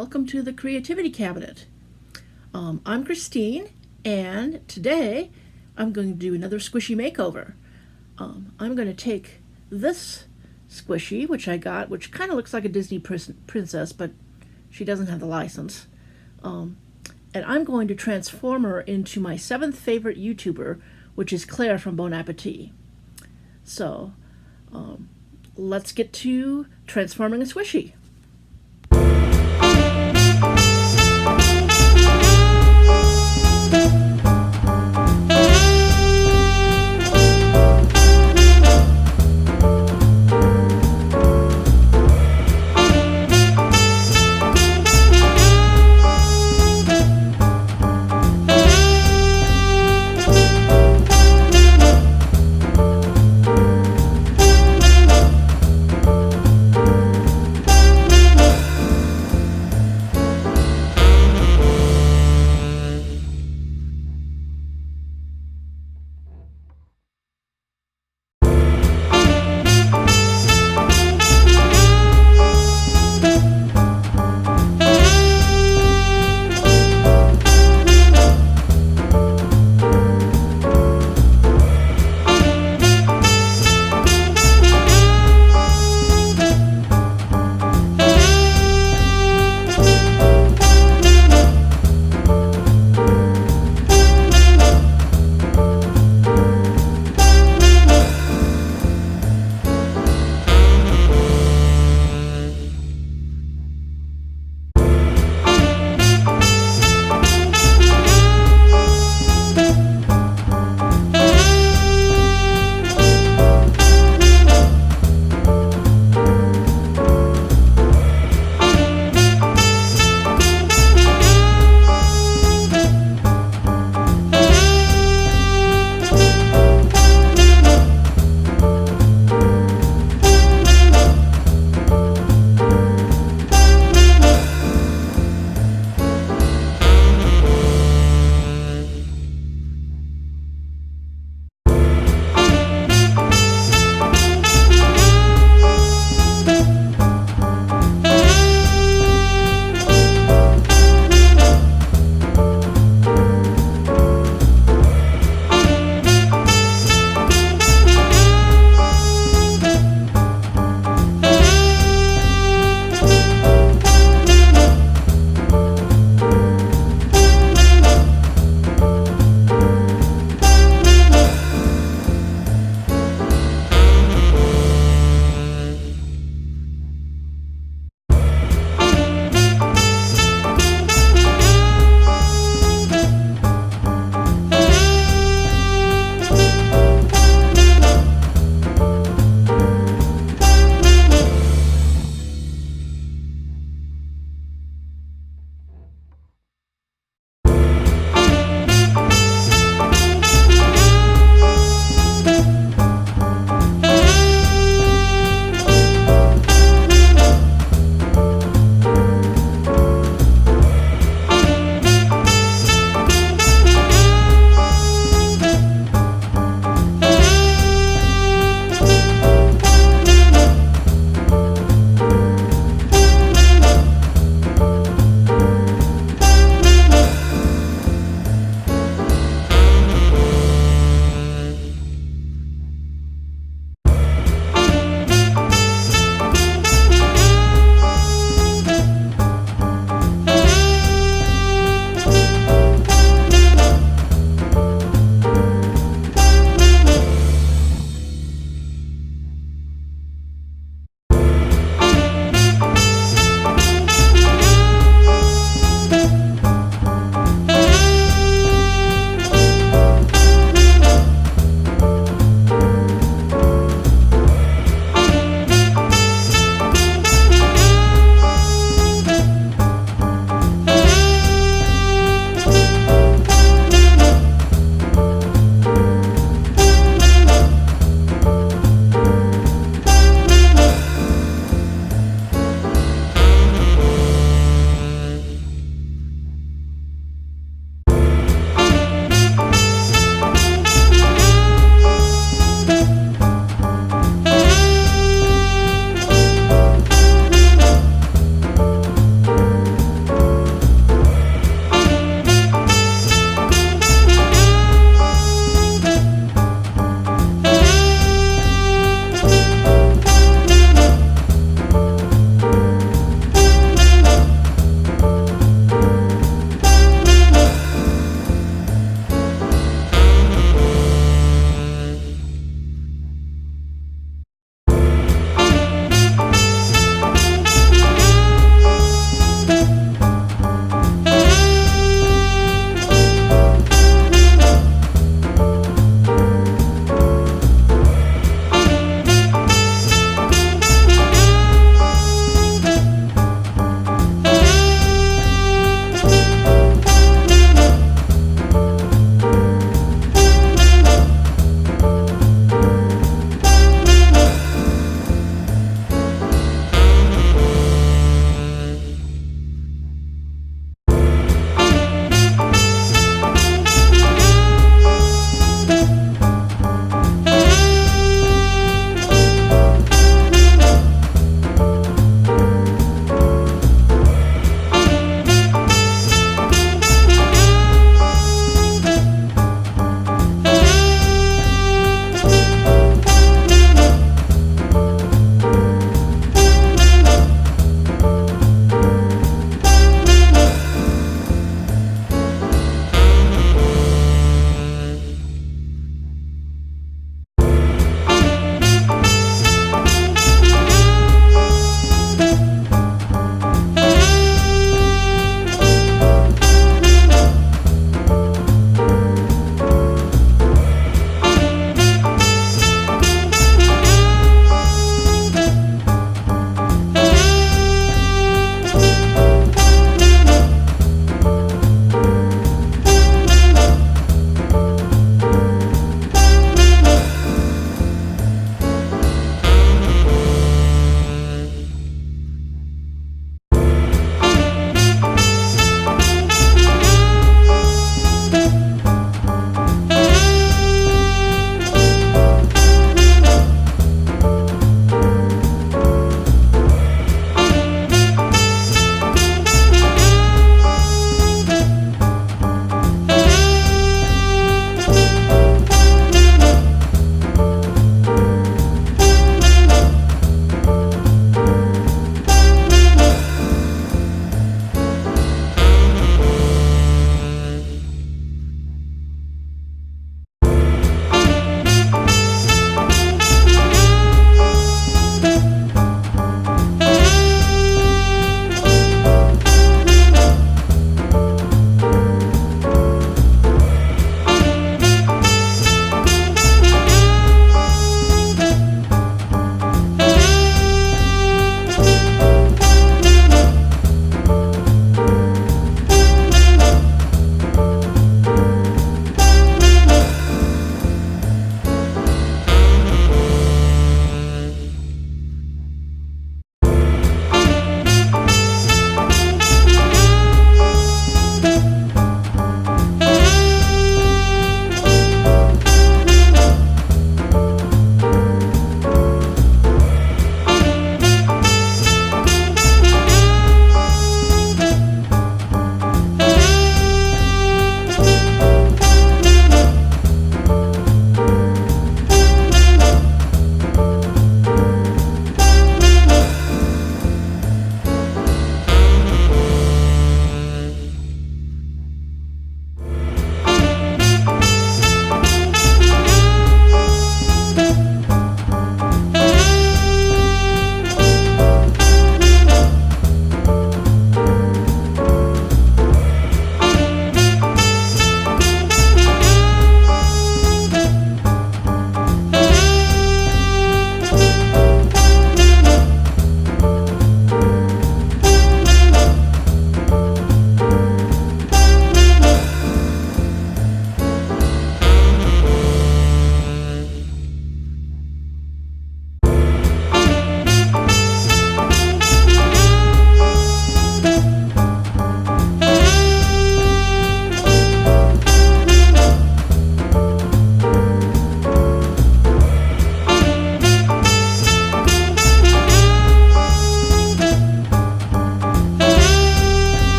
welcome to the Creativity Cabinet. I'm Christine, and today I'm going to do another squishy makeover. I'm going to take this squishy, which I got, which kind of looks like a Disney princess, but she doesn't have the license. And I'm going to transform her into my 7th favorite YouTuber, which is Claire from Bon Appetit. So, let's get to transforming a squishy.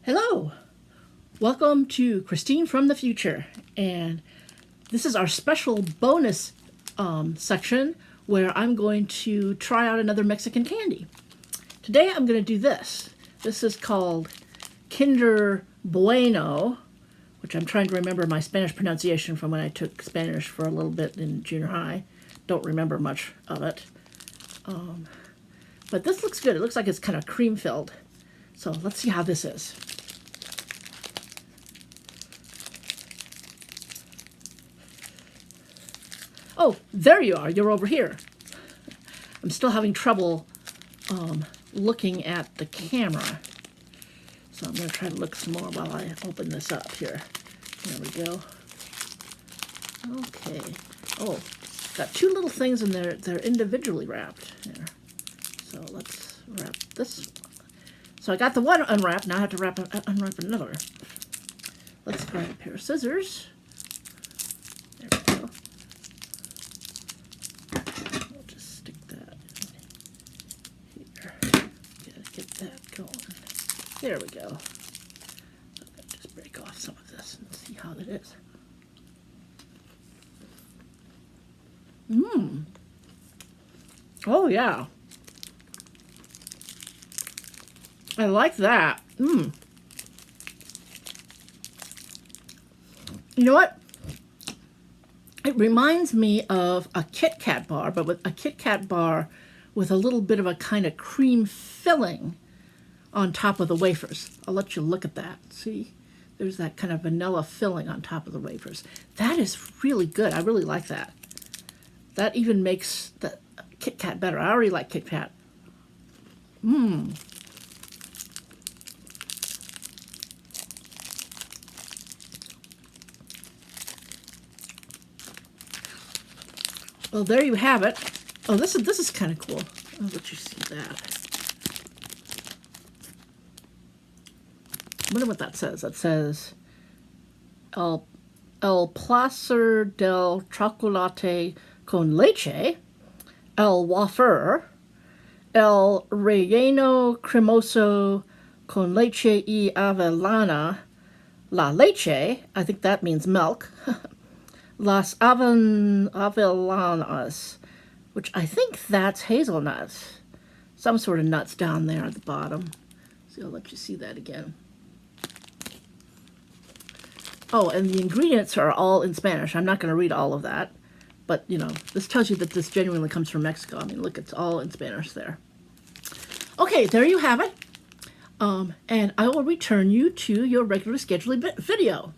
Hello! Welcome to Christine from the Future, and this is our special bonus section where I'm going to try out another Mexican candy. Today I'm going to do this. This is called Kinder Bueno, which I'm trying to remember my Spanish pronunciation from when I took Spanish for a little bit in junior high. Don't remember much of it. But this looks good. It looks like it's kind of cream-filled. So let's see how this is. Oh, there you are. You're over here. I'm still having trouble looking at the camera. So I'm going to try to look some more while I open this up here. There we go. Okay. Oh, got two little things in there. They're individually wrapped. Here. So let's wrap this. So I got the one unwrapped. Now I have to unwrap another. Let's grab a pair of scissors. There we go. We'll just stick that here. Get that going. There we go. I'm going to just break off some of this and see how it is. Mmm. Oh, yeah. I like that. Mmm. You know what? It reminds me of a Kit Kat bar, but with a Kit Kat bar with a little bit of a kind of cream filling on top of the wafers. I'll let you look at that. See? There's that kind of vanilla filling on top of the wafers. That is really good. I really like that. That even makes the Kit Kat better. I already like Kit Kat. Mmm. Well, there you have it. Oh, this is kind of cool. I'll let you see that. I wonder what that says. That says El placer del chocolate con leche, el wafer, el relleno cremoso con leche y avellana, la leche, I think that means milk, las avellanas, which I think that's hazelnuts. Some sort of nuts down there at the bottom. So I'll let you see that again. Oh, and the ingredients are all in Spanish. I'm not going to read all of that. But, you know, this tells you that this genuinely comes from Mexico. I mean, look, it's all in Spanish there. Okay, there you have it. And I will return you to your regular scheduled video.